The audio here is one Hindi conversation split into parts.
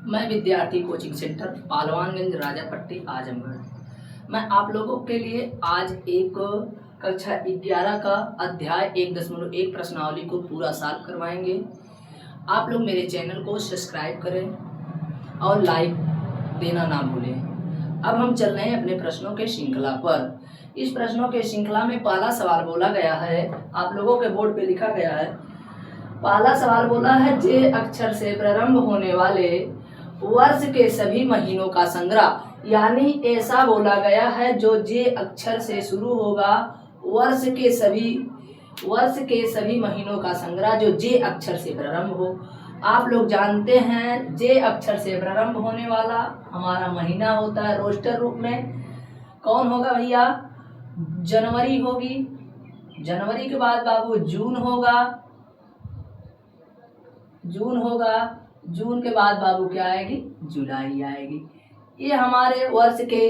मैं विद्यार्थी कोचिंग सेंटर पालवानगंज राजापट्टी आजमगढ़। मैं आप लोगों के लिए आज एक कक्षा 11 का अध्याय 1.1 प्रश्नावली को पूरा सॉल्व करवाएंगे। आप लोग मेरे चैनल को सब्सक्राइब करें और लाइक देना ना भूलें। अब हम चल रहे हैं अपने प्रश्नों के श्रृंखला पर। इस प्रश्नों के श्रृंखला में पहला सवाल बोला गया है, आप लोगों के बोर्ड पे लिखा गया है। पहला सवाल बोला है जे अक्षर से प्रारंभ होने वाले वर्ष के सभी महीनों का संग्रह, यानी ऐसा बोला गया है जो जे अक्षर से शुरू होगा, वर्ष के सभी महीनों का संग्रह जो जे अक्षर से प्रारंभ हो। आप लोग जानते हैं जे अक्षर से प्रारंभ होने वाला हमारा महीना होता है रोस्टर रूप में। कौन होगा भैया? जनवरी होगी। जनवरी के बाद बाबू जून होगा। जून के बाद बाबू क्या आएगी? जुलाई आएगी। ये हमारे वर्ष के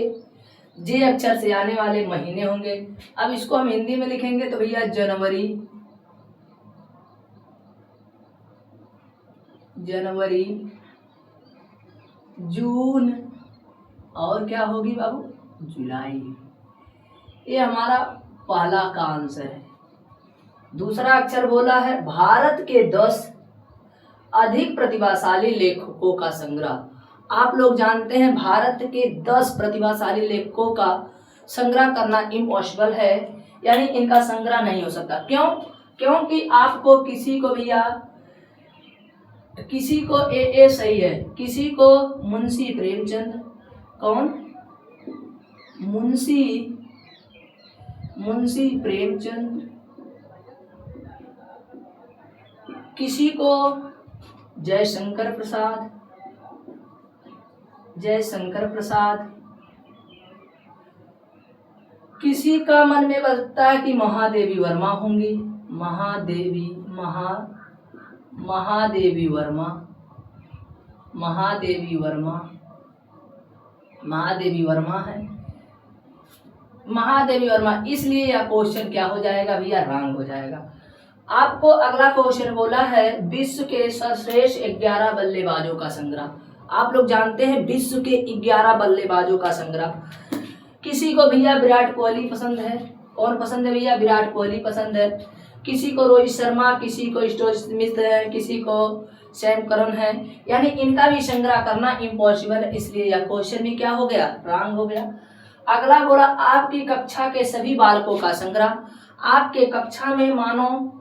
जे अक्षर से आने वाले महीने होंगे। अब इसको हम हिंदी में लिखेंगे तो भैया जनवरी, जून और क्या होगी बाबू? जुलाई। ये हमारा पहला का आंसर है। दूसरा अक्षर बोला है भारत के 10 अधिक प्रतिभाशाली लेखकों का संग्रह। आप लोग जानते हैं भारत के 10 प्रतिभाशाली लेखकों का संग्रह करना इम्पॉसिबल है, यानी इनका संग्रह नहीं हो सकता। क्यों? क्योंकि आपको किसी को ए सही है, किसी को मुंशी प्रेमचंद, कौन? मुंशी प्रेमचंद, किसी को जयशंकर प्रसाद, किसी का मन में बसता है कि महादेवी वर्मा होंगी। महादेवी वर्मा है। महादेवी वर्मा, इसलिए यह क्वेश्चन क्या हो जाएगा भैया? रॉन्ग हो जाएगा। आपको अगला क्वेश्चन बोला है विश्व के सर्वश्रेष्ठ 11 बल्लेबाजों का संग्रह। आप लोग जानते हैं विश्व के 11 बल्लेबाजों का संग्रह। किसी को भैया विराट कोहली पसंद है। कौन पसंद है भैया? विराट कोहली पसंद है। किसी को रोहित शर्मा, किसी को स्टीव स्मिथ है, किसी को सैम करन है, यानी इनका भी संग्रह करना इम्पॉसिबल है, इसलिए यह क्वेश्चन भी क्या हो गया? रॉन्ग हो गया। अगला बोला आपकी कक्षा के सभी बालकों का संग्रह। आपके कक्षा में मानो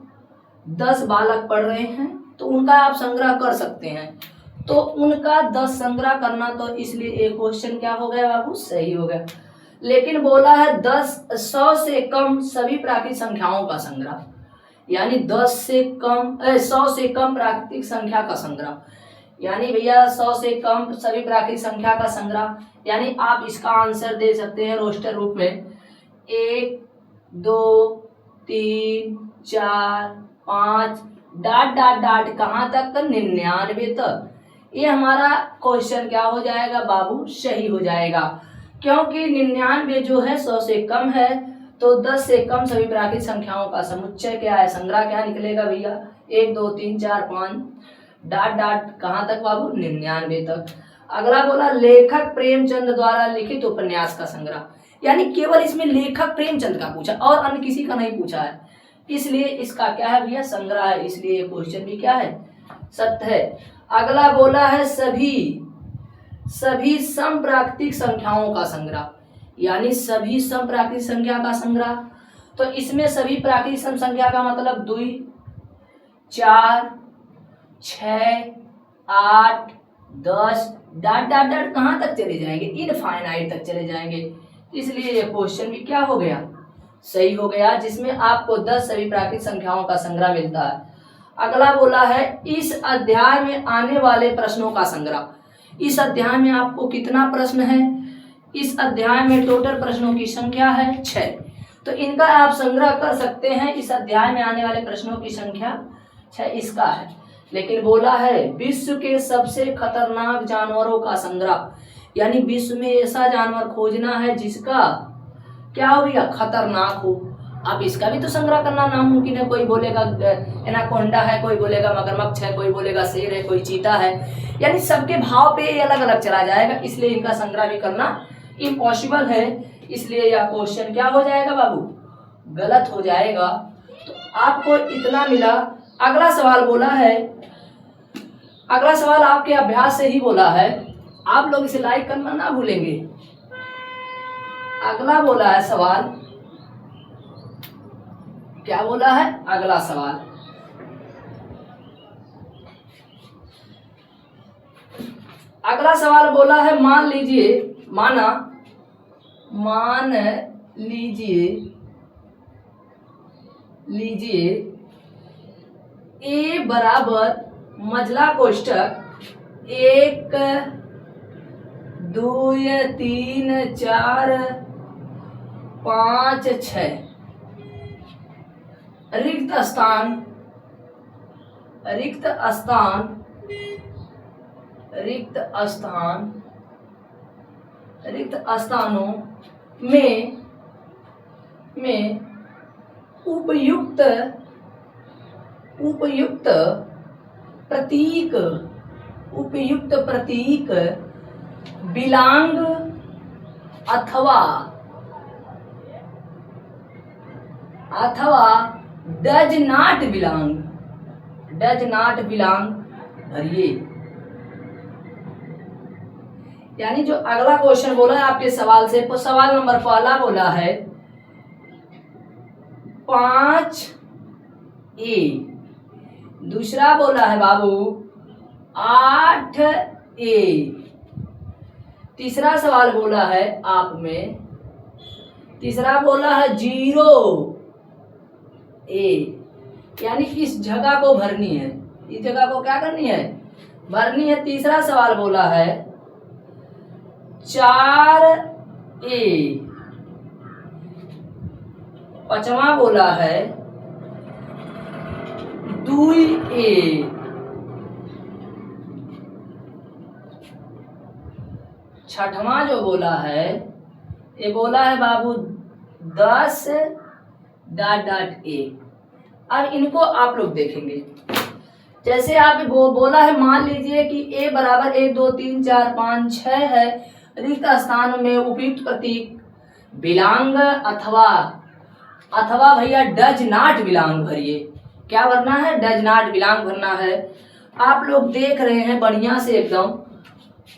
10 बालक पढ़ रहे हैं तो उनका आप संग्रह कर सकते हैं, तो उनका 10 संग्रह करना, तो इसलिए एक क्वेश्चन क्या हो गया बाबू? सही हो गया। लेकिन बोला है 100 से कम सभी प्राकृतिक संख्याओं का संग्रह, यानी 100 से कम प्राकृतिक संख्या का संग्रह, यानी भैया 100 से कम सभी प्राकृतिक संख्या का संग्रह, यानी आप इसका आंसर दे सकते हैं रोस्टर रूप में 1 2 3 4 5 डॉट कहाँ तक? 99 तक। ये हमारा क्वेश्चन क्या हो जाएगा बाबू? सही हो जाएगा, क्योंकि 99 जो है 100 से कम है, तो 10 से कम सभी प्राकृतिक संख्याओं का समुच्चय क्या है? संग्रह क्या निकलेगा भैया? 1 2 3 4 5 डॉट कहाँ तक बाबू? 99 तक। अगला बोला लेखक प्रेमचंद द्वारा लिखित उपन्यास का संग्रह, यानी केवल इसमें लेखक प्रेमचंद का पूछा और अन्य किसी का नहीं पूछा है, इसलिए इसका क्या है भैया? संग्रह है, इसलिए क्वेश्चन भी क्या है? सत्य है। अगला बोला है सभी समप्राकृतिक संख्याओं का संग्रह, यानी सभी समप्राकृतिक संख्या का संग्रह, तो इसमें सभी प्राकृतिक सम संख्या का मतलब 2 4 6 8 10 डॉट कहाँ तक चले जाएंगे? इनफाइनाइट तक चले जाएंगे, इसलिए ये क्वेश्चन भी क्या हो गया? सही हो गया, जिसमें आपको 10 सभी प्राकृतिक संख्याओं का संग्रह मिलता है। अगला बोला है इस अध्याय में आने वाले प्रश्नों का संग्रह। इस अध्याय में आपको कितना प्रश्न है? इस अध्याय में टोटल प्रश्नों की संख्या है 6, तो इनका आप संग्रह कर सकते हैं। इस अध्याय में आने वाले प्रश्नों की संख्या 6 इसका है। लेकिन बोला है विश्व के सबसे खतरनाक जानवरों का संग्रह, यानी विश्व में ऐसा जानवर खोजना है जिसका क्या हो भैया? खतरनाक हो। अब इसका भी तो संग्रह करना नामुमकिन है। कोई बोलेगा एनाकोंडा है, कोई बोलेगा मगरमच्छ है, कोई बोलेगा शेर है, कोई चीता है, यानी सबके भाव पे अलग अलग चला जाएगा, इसलिए इनका संग्रह भी करना इम्पॉसिबल है। इसलिए यह क्वेश्चन क्या हो जाएगा बाबू, गलत हो जाएगा। तो आपको इतना मिला। अगला सवाल बोला है, अगला सवाल आपके अभ्यास से ही बोला है, आप लोग इसे लाइक करना ना भूलेंगे। अगला बोला है सवाल, क्या बोला है अगला सवाल, अगला सवाल बोला है मान लीजिए ए बराबर मझला कोष्टक 1 2 3 4 5 6 रिक्त स्थानों में उपयुक्त प्रतीक बिलांग अथवा डज नॉट बिलोंग भरिए। यानी जो अगला क्वेश्चन बोला है आपके सवाल से, तो सवाल नंबर पहला बोला है 5A, दूसरा बोला है बाबू 8A, तीसरा सवाल बोला है आप में, तीसरा बोला है 0A, यानी इस जगह को भरनी है, इस जगह को क्या करनी है, भरनी है। तीसरा सवाल बोला है 4A, पांचवा बोला है 2A, छठवां जो बोला है ये बोला है बाबू 10.A। अब इनको आप लोग देखेंगे, जैसे आप बोला है, मान लीजिए कि ए बराबर 1 2 3 4 5 6 है, रिक्त स्थान में उपयुक्त प्रतीक बिलोंग अथवा भैया डज नॉट बिलोंग भरिए। क्या भरना है, डज नॉट बिलोंग भरना है। आप लोग देख रहे हैं बढ़िया से एकदम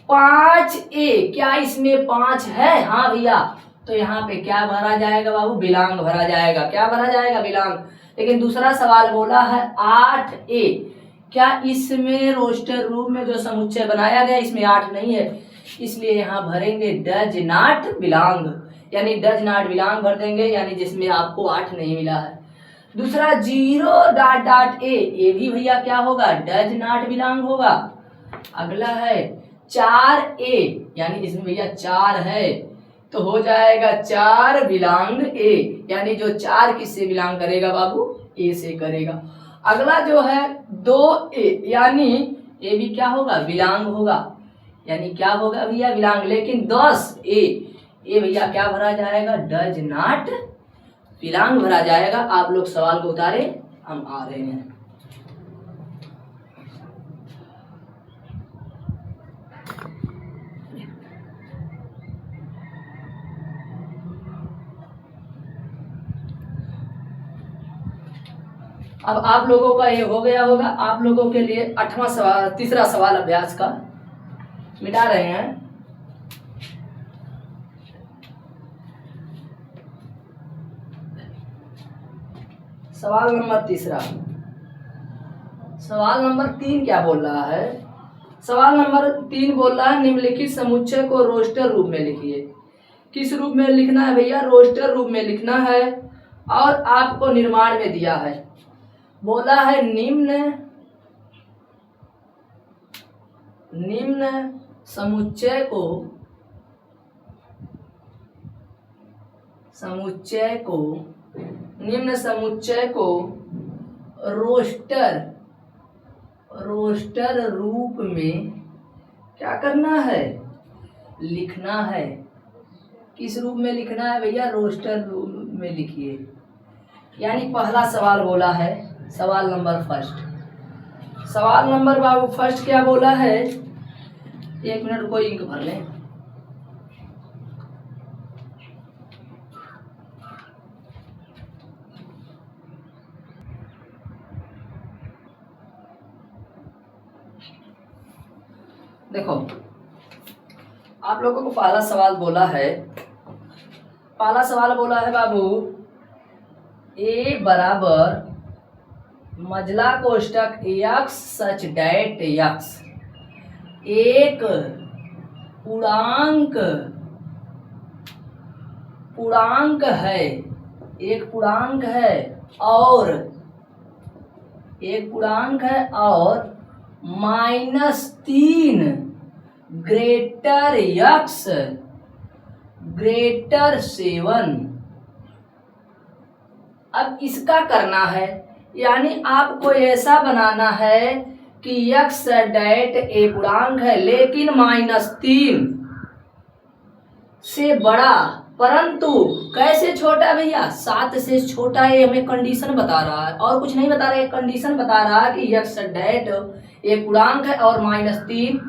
5A, क्या इसमें 5 है, हाँ भैया, तो यहाँ पे क्या भरा जाएगा बाबू, बिलोंग भरा जाएगा। क्या भरा जाएगा, बिलोंग। लेकिन दूसरा सवाल बोला है 8A, क्या इसमें रोस्टर रूप में जो समुच्चय बनाया गया इसमें 8 नहीं है, इसलिए यहाँ भरेंगे डज नॉट बिलोंग, यानी डज नॉट बिलोंग भर देंगे, यानी जिसमें आपको 8 नहीं मिला है। दूसरा 0.A, ये भी भैया क्या होगा, डज नॉट बिलोंग होगा। अगला है 4A, यानी इसमें भैया 4 है, तो हो जाएगा 4 बिलोंग A, यानी जो 4 किससे बिलोंग करेगा बाबू, A से करेगा। अगला जो है 2A, यानी ये भी क्या होगा, बिलोंग होगा, यानी क्या होगा भैया, बिलोंग। लेकिन 10A, ये भैया क्या भरा जाएगा, डज नॉट बिलोंग भरा जाएगा। आप लोग सवाल को उतारे, हम आ रहे हैं। अब आप लोगों का ये हो गया होगा, आप लोगों के लिए 8वां सवाल, तीसरा सवाल अभ्यास का मिटा रहे हैं। सवाल नंबर तीसरा, सवाल नंबर 3 क्या बोल रहा है, सवाल नंबर 3 बोल रहा है निम्नलिखित समुच्चय को रोस्टर रूप में लिखिए। किस रूप में लिखना है भैया, रोस्टर रूप में लिखना है, और आपको निर्माण में दिया है, बोला है निम्न समुच्चय को रोस्टर रूप में क्या करना है, लिखना है। किस रूप में लिखना है भैया, रोस्टर रूप में लिखिए। यानी पहला सवाल बोला है, सवाल नंबर फर्स्ट। सवाल नंबर बाबू फर्स्ट क्या बोला है, 1 मिनट को इंक भर लें। देखो आप लोगों को पहला सवाल बोला है, पहला सवाल बोला है बाबू, ए बराबर मजला कोष्टक यक्स सच डैट यक्स एक पूर्णांक है, एक पूर्णांक है और -3 ग्रेटर यक्स ग्रेटर 7। अब इसका करना है, यानी आपको ऐसा बनाना है कि यक्स डैट ए पूर्णांक है लेकिन -3 से बड़ा, परंतु कैसे छोटा भैया, 7 से छोटा। ये हमें कंडीशन बता रहा है और कुछ नहीं बता रहा है, कंडीशन बता रहा है कि यक्स डैट एक पूर्णांक है और -3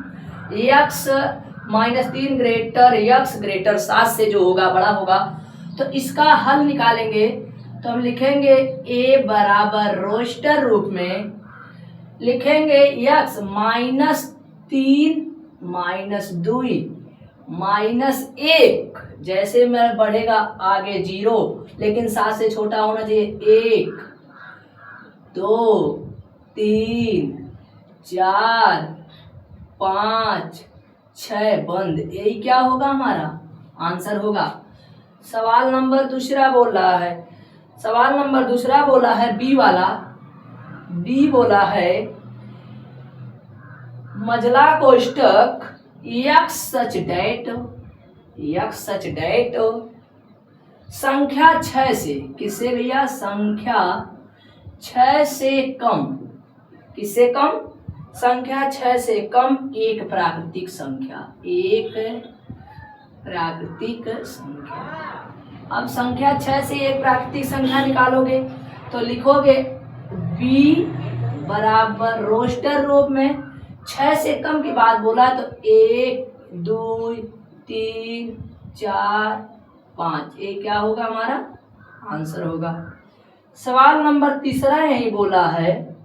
ग्रेटर यक्स ग्रेटर 7 से जो होगा बड़ा होगा। तो इसका हल निकालेंगे तो हम लिखेंगे ए बराबर रोस्टर रूप में लिखेंगे यक्स -3 -2 -1, जैसे में बढ़ेगा आगे 0 लेकिन 7 से छोटा होना चाहिए। 1 2 3 4 5 6 बंद, यही क्या होगा हमारा आंसर होगा। सवाल नंबर दूसरा बोल रहा है, सवाल नंबर दूसरा बोला है बी वाला, बी बोला है मजला कोष्टक यक्स सच डैट संख्या 6 से, किससे भैया, संख्या 6 से कम, किससे कम, संख्या 6 से कम एक प्राकृतिक संख्या, एक प्राकृतिक संख्या। अब संख्या 6 से एक प्राकृतिक संख्या निकालोगे तो लिखोगे b बराबर रोस्टर रूप में 6 से कम की बात बोला तो 1 2 3 4 5, ये क्या होगा हमारा आंसर होगा। सवाल नंबर तीसरा यही बोला है,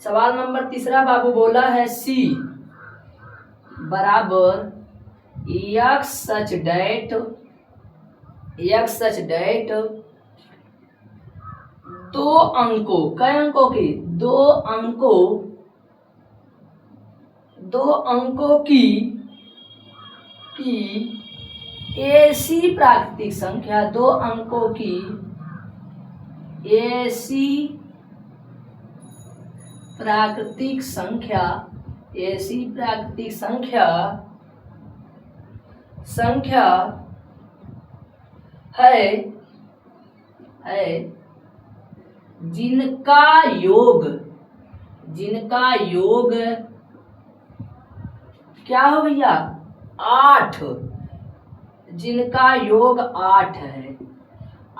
सवाल नंबर तीसरा बाबू बोला है सी बराबर यक्स सच डैट 2 अंकों, कई अंकों की, 2 अंकों की ऐसी प्राकृतिक संख्या, 2 अंकों की ऐसी प्राकृतिक संख्या, ऐसी प्राकृतिक संख्या है जिनका योग क्या हो भैया 8, जिनका योग 8 है।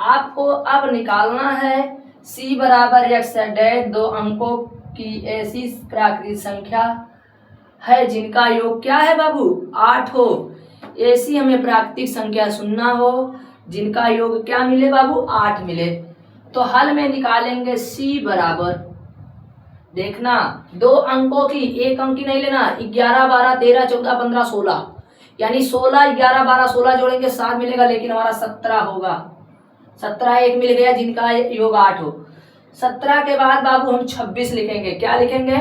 आपको अब निकालना है सी बराबर यक्स डैट 2 अंकों की ऐसी प्राकृतिक संख्या है जिनका योग क्या है बाबू 8 हो, ऐसी हमें प्राकृतिक संख्या सुनना हो जिनका योग क्या मिले बाबू 8 मिले। तो हल में निकालेंगे सी बराबर, देखना 2 अंकों की, एक अंक की नहीं लेना, 11 12 13 14 15 16, यानी 16 11 12 16 जोड़ेंगे 7 मिलेगा, लेकिन हमारा 17 होगा। 17 एक मिल गया जिनका योग 8 हो। 17 के बाद बाबू हम 26 लिखेंगे, क्या लिखेंगे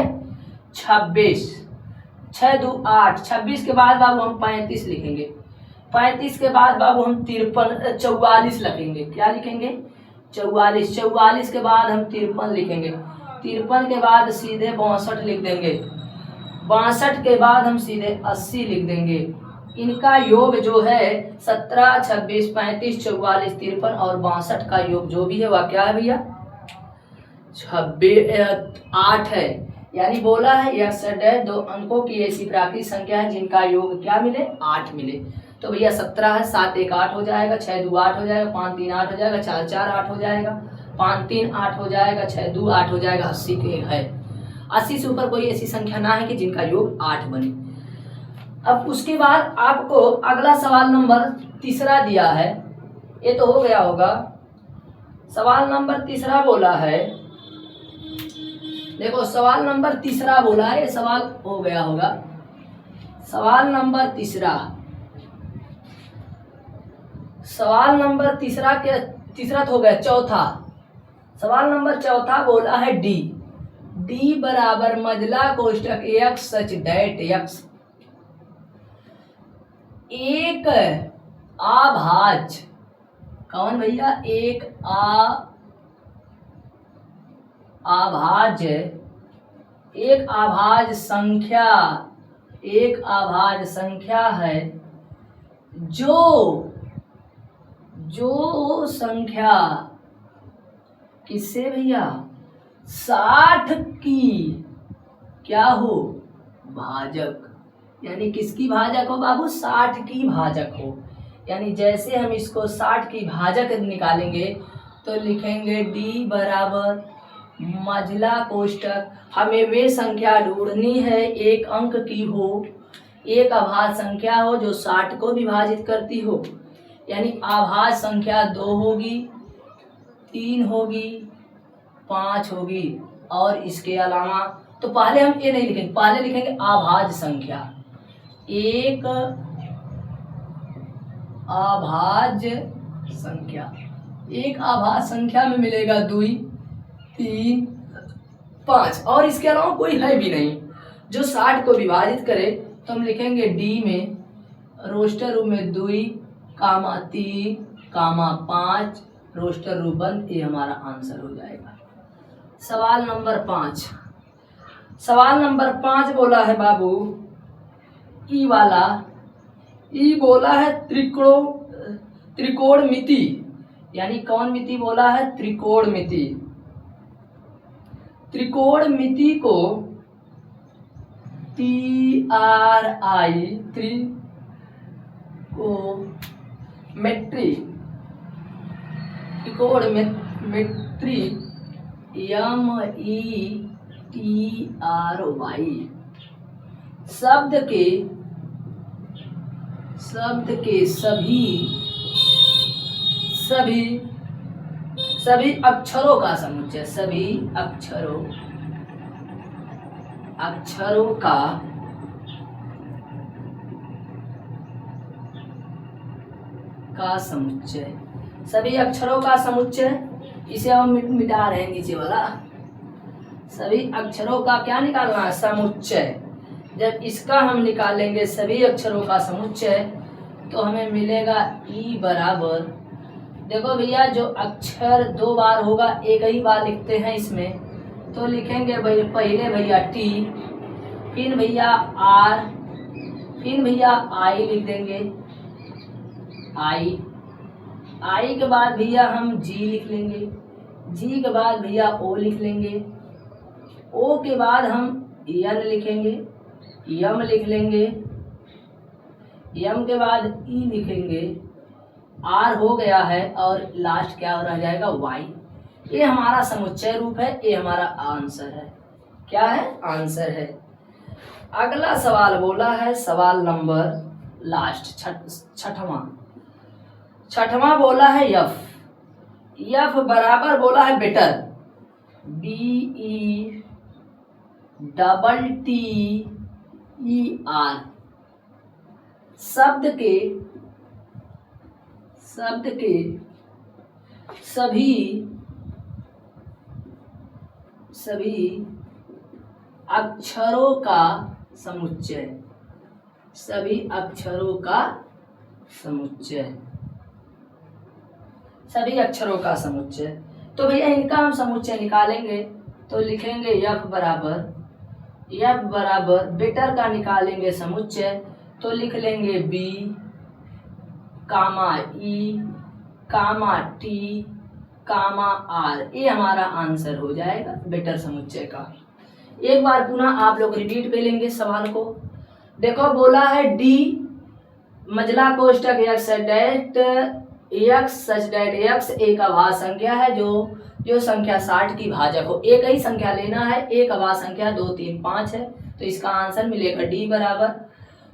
26, 6 2 8। 26 के बाद बाबू हम 35 लिखेंगे, 35 के बाद बाबू हम 44 लिखेंगे, क्या लिखेंगे 44। 44 के बाद हम 53 लिखेंगे, 53 के बाद सीधे 62 लिख देंगे, 62 के बाद हम सीधे 80 लिख देंगे। इनका योग जो है 17 26 35 44 53 और 62 का योग जो भी है वह क्या है भैया 8 है। यानी बोला है यक्स डैट 2 अंकों की ऐसी प्राकृतिक संख्या है जिनका योग क्या मिले 8 मिले। तो भैया 17 है, 7 1 8 हो जाएगा, 6 2 8 हो जाएगा, 5 3 8 हो जाएगा, 4 4 8 हो जाएगा। 5 3 8 हो जाएगा, 6 2 8 हो जाएगा, 80 के है। 80 से ऊपर कोई ऐसी संख्या ना है कि जिनका योग 8 बने। अब उसके बाद आपको अगला सवाल नंबर तीसरा दिया है, ये तो हो गया होगा। सवाल नंबर तीसरा बोला है, देखो सवाल नंबर तीसरा बोला है, ये सवाल हो गया होगा। सवाल नंबर तीसरा, सवाल नंबर तीसरा के तीसरा तो हो गया। चौथा सवाल नंबर चौथा बोला है डी, डी बराबर मजला कोष्टक एक्स सच डेट एक्स एक आभाज्य, कौन भैया, एक आभाज्य, एक आभाज्य संख्या, एक आभाज्य संख्या है जो संख्या किससे भैया 60 की क्या हो भाजक, यानी किसकी भाजक हो बाबू, 60 की भाजक हो। यानी जैसे हम इसको 60 की भाजक निकालेंगे तो लिखेंगे डी बराबर मझला कोष्टक, हमें वे संख्या ढूंढनी है एक अंक की हो, एक अभाज्य संख्या हो जो 60 को विभाजित करती हो। यानी अभाज्य संख्या 2 होगी, 3 होगी, 5 होगी और इसके अलावा, तो पहले हम ये नहीं लिखेंगे, पहले लिखेंगे अभाज्य संख्या, एक अभाज्य संख्या, एक अभाज्य संख्या में मिलेगा 2 3 5 और इसके अलावा कोई है भी नहीं जो 60 को विभाजित करे। तो हम लिखेंगे डी में रोस्टर रूप में 2 कामा 3 कामा 5 रोस्टर रूप बंद, ये हमारा आंसर हो जाएगा। सवाल नंबर 5, सवाल नंबर 5 बोला है बाबू ई वाला, ई बोला है त्रिकोण मिति, यानी कौन मिति बोला है, त्रिकोण मिति। त्रिकोण मिति को त्रिकोणमिति METRY शब्द के सभी अक्षरों का समुच्चय, सभी अक्षरों का समुच्चय, सभी अक्षरों का समुच्चय, इसे हम मिटा रहे हैं नीचे वाला। सभी अक्षरों का क्या निकालना है, समुच्चय। जब इसका हम निकालेंगे सभी अक्षरों का समुच्चय तो हमें मिलेगा ई बराबर, देखो भैया जो अक्षर 2 बार होगा एक ही बार लिखते हैं इसमें, तो लिखेंगे भाई पहले भैया टी, फिर भैया आर, फिर भैया आई लिख देंगे, आई के बाद भैया हम जी लिख लेंगे, जी के बाद भैया ओ लिख लेंगे, ओ के बाद हम एन लिखेंगे, यम लिख लेंगे, यम के बाद ई लिखेंगे, आर हो गया है और लास्ट क्या रह जाएगा वाई। ये हमारा समुच्चय रूप है, ये हमारा आंसर है। क्या है, आंसर है। अगला सवाल बोला है सवाल नंबर लास्ट छठवां बोला है यफ, यफ बराबर बोला है बेटर, BETTER शब्द के सभी अक्षरों का समुच्चय, सभी अक्षरों का समुच्चय, सभी अक्षरों का समुच्चय। तो भैया इनका हम समुच्चय निकालेंगे तो लिखेंगे यफ बराबर बेटर का निकालेंगे समुच्चय तो लिख लेंगे B comma E comma T comma R, ये हमारा आंसर हो जाएगा बेटर समुच्चय का। एक बार पुनः आप लोग रिपीट पे लेंगे सवाल को। देखो बोला है डी मजला कोष्टक एक्स सच डेट एक्स एक अभाज्य संख्या है जो संख्या 60 की भाजक हो। एक ही संख्या लेना है, एक अभाज्य संख्या 2 3 5 है, तो इसका आंसर मिलेगा डी बराबर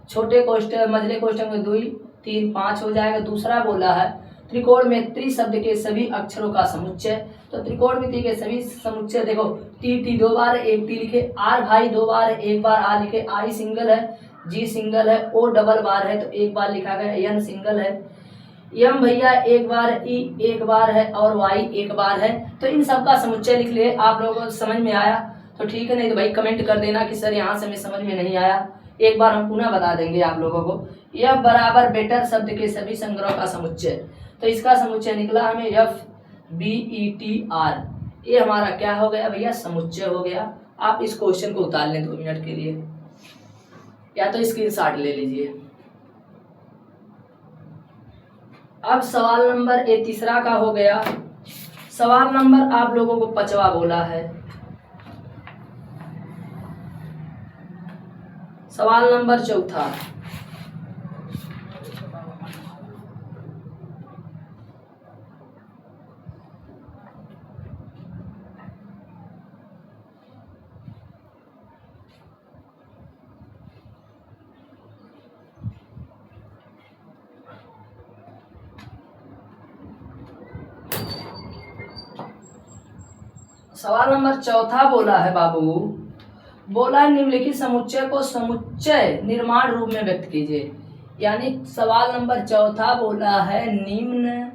छोटे कोष्ठक मझले कोष्ठक में 2 3 5 हो जाएगा। दूसरा बोला है त्रिकोणमिति शब्द के सभी अक्षरों का समुच्चय। तो त्रिकोणमिति के सभी समुच्चय देखो, टी 2 बार है, एक टी लिखे, आर भाई 2 बार है, एक बार आर लिखे, आई सिंगल है, जी सिंगल है, ओ डबल बार है तो एक बार लिखा गया, एन सिंगल है, यम भैया एक बार, ई एक बार है और वाई एक बार है। तो इन सब का समुच्चय लिख लिए। आप लोगों को समझ में आया तो ठीक है, नहीं तो भाई कमेंट कर देना कि सर यहाँ से हमें समझ में नहीं आया। एक बार हम पुनः बता देंगे आप लोगों को। यह बराबर बेटर शब्द के सभी संग्रह का समुच्चय। तो इसका समुच्चय निकला हमें FBETR। ये हमारा क्या हो गया भैया, समुच्चय हो गया। आप इस क्वेश्चन को उतार लें 2 मिनट के लिए, या तो स्क्रीनशॉट ले लीजिए। अब सवाल नंबर ए तीसरा का हो गया। सवाल नंबर आप लोगों को 5वां बोला है। सवाल नंबर 4। सवाल नंबर 4 बोला है बाबू, बोला है निम्नलिखित समुच्चय को समुच्चय निर्माण रूप में व्यक्त कीजिए। यानी सवाल नंबर 4 बोला है निम्नलिखित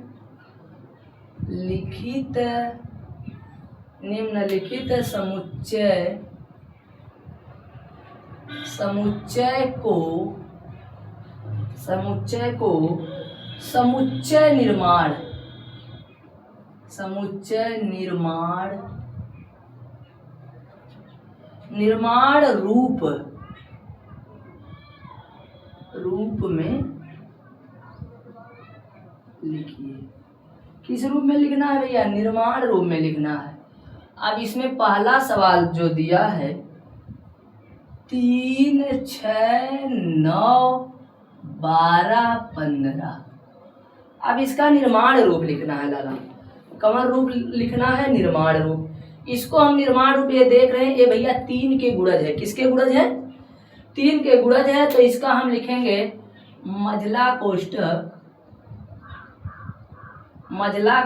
समुच्चय को समुच्चय निर्माण रूप में लिखिए। किस रूप में लिखना है भैया, निर्माण रूप में लिखना है। अब इसमें पहला सवाल जो दिया है 3 6 9 12 15। अब इसका निर्माण रूप लिखना है लाला। कौन रूप लिखना है, निर्माण रूप। इसको हम निर्माण रूप ये देख रहे हैं, ये भैया 3 के गुणज है। किसके गुणज है, 3 के गुणज है। तो इसका हम लिखेंगे मझला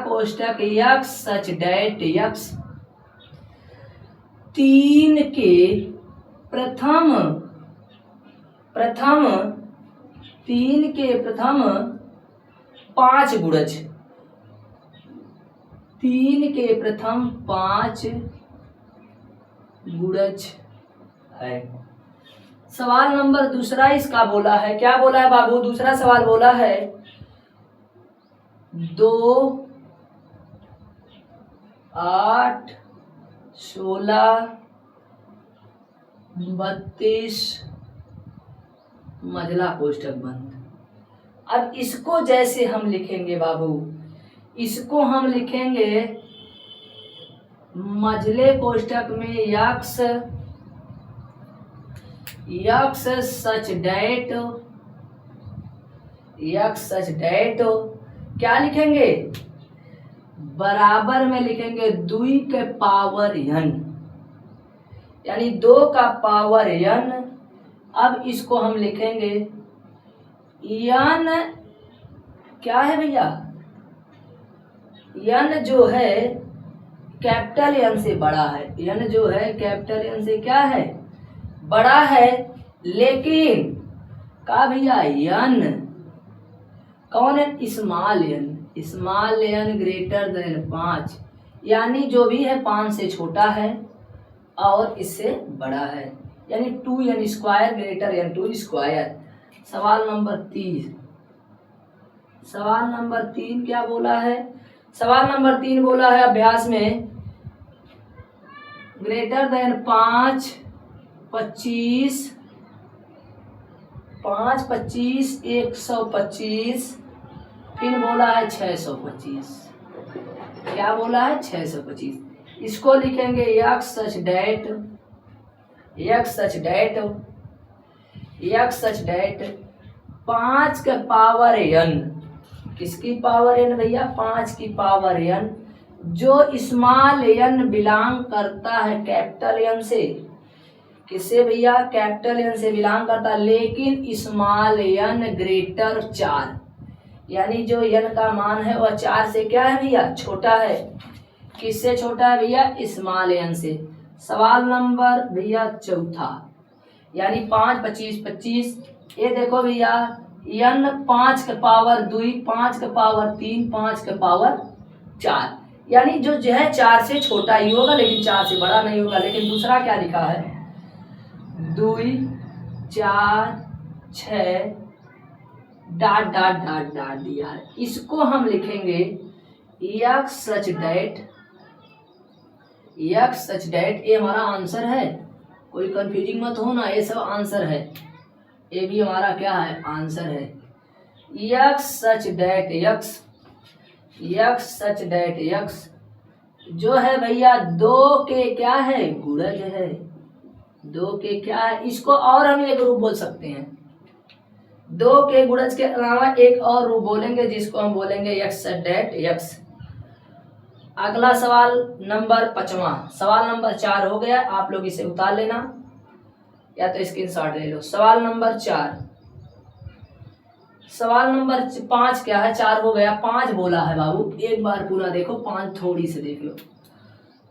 कोष्ठक यक्स सच डैट यक्स 3 के प्रथम 5 गुणज, 3 के प्रथम 5 गुणज है। सवाल नंबर दूसरा इसका बोला है, क्या बोला है बाबू, दूसरा सवाल बोला है 2 8 16 32 मझला कोष्ठक बंद। अब इसको जैसे हम लिखेंगे बाबू, इसको हम लिखेंगे मझले कोष्ठक में यक्स सच डैट क्या लिखेंगे, बराबर में लिखेंगे 2 के पावर n, यानी 2 का पावर n। अब इसको हम लिखेंगे n क्या है भैया, n जो है कैपिटल N से बड़ा है। n जो है कैपिटल N से क्या है, बड़ा है। लेकिन का भैया n कौन है, स्मॉल n ग्रेटर देन 5, यानी जो भी है 5 से छोटा है और इससे बड़ा है, यानी 2n square greater n 2 square. सवाल नंबर 3 क्या बोला है, सवाल नंबर 3 बोला है अभ्यास में ग्रेटर देन 5 25 125, फिर बोला है 625। क्या बोला है, 625। इसको लिखेंगे यक्स सच डैट 5 के पावर n, किसकी पावर n भैया, 5 की पावर n जो स्मॉल एन बिलोंग करता है कैपिटल एन से, किससे भैया, कैपिटल एन से बिलोंग करता है, लेकिन स्मॉल एन ग्रेटर 4, यानी जो एन का मान है वह 4 से क्या है भैया, छोटा है। किससे छोटा है भैया, स्मॉल एन से। सवाल नंबर भैया चौथा, यानी 5 25 25। ये देखो भैया एन 5 के पावर 2, 5 के पावर 3, 5 के पावर 4, यानी जो है 4 से छोटा ही होगा लेकिन 4 से बड़ा नहीं होगा। लेकिन दूसरा क्या लिखा है, 2 4 6 डॉट डॉट डॉट डॉट दिया है। इसको हम लिखेंगे एक्स सच डेट, ये हमारा आंसर है, कोई कंफ्यूजिंग मत हो ना, ये सब आंसर है, ये भी हमारा क्या है, आंसर है। एक्स सच डेट एक्स जो है भैया 2 के क्या है, गुणज है, 2 के क्या है, इसको और हम एक रूप बोल सकते हैं। 2 के गुणज के अलावा एक और रूप बोलेंगे जिसको हम बोलेंगे एक्स सच डेट एक्स। अगला सवाल नंबर 5वां, सवाल नंबर 4 हो गया, आप लोग इसे उतार लेना या तो स्क्रीनशॉट ले लो। सवाल नंबर 4, सवाल नंबर 5 क्या है, 4 हो गया, 5 बोला है बाबू, एक बार पूरा देखो, 5 थोड़ी से देख लो।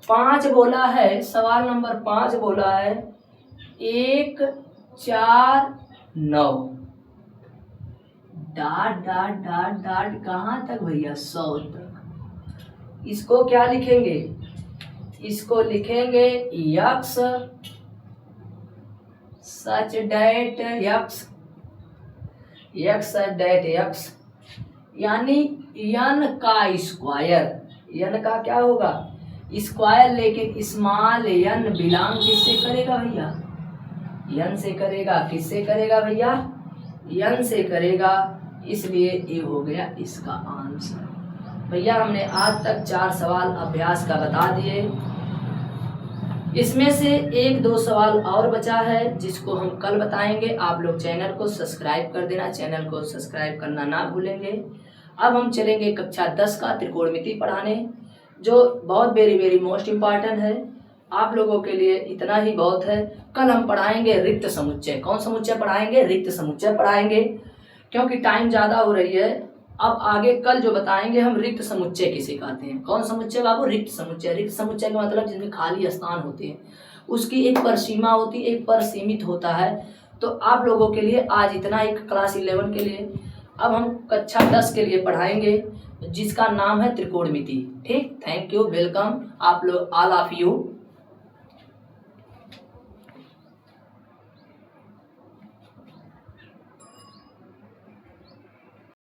5 बोला है, सवाल नंबर 5 बोला है 1 4 9 डॉट डॉट डॉट डॉट कहाँ तक भैया, 100 तक। इसको क्या लिखेंगे, इसको लिखेंगे यक्स सच डेट यक्स, यक्स सच डेट यक्स, यानी यन का स्क्वायर, यन का क्या होगा, स्क्वायर, लेकिन स्मॉल यन बिलोंग किससे करेगा भैया, यन से करेगा। किससे करेगा भैया, यन से करेगा, इसलिए ये हो गया इसका आंसर। भैया हमने आज तक 4 सवाल अभ्यास का बता दिए, इसमें से 1-2 सवाल और बचा है जिसको हम कल बताएंगे। आप लोग चैनल को सब्सक्राइब कर देना, चैनल को सब्सक्राइब करना ना भूलेंगे। अब हम चलेंगे कक्षा 10 का त्रिकोणमिति पढ़ाने, जो बहुत वेरी मोस्ट इम्पॉर्टेंट है। आप लोगों के लिए इतना ही बहुत है। कल हम पढ़ाएंगे रिक्त समुच्चय। कौन समुच्चय पढ़ाएंगे, रिक्त समुच्चय पढ़ाएंगे, क्योंकि टाइम ज़्यादा हो रही है। अब आगे कल जो बताएंगे हम रिक्त समुच्चय किसे कहते हैं। कौन समुच्चय बाबू, रिक्त समुच्चय। रिक्त समुच्चय का मतलब जिसमें खाली स्थान होते हैं, उसकी एक परिसीमा होती है, एक पर सीमित होता है। तो आप लोगों के लिए आज इतना ही क्लास 11 के लिए। अब हम कक्षा 10 के लिए पढ़ाएंगे जिसका नाम है त्रिकोणमिति। ठीक, थैंक यू, वेलकम आप लोग ऑल ऑफ यू।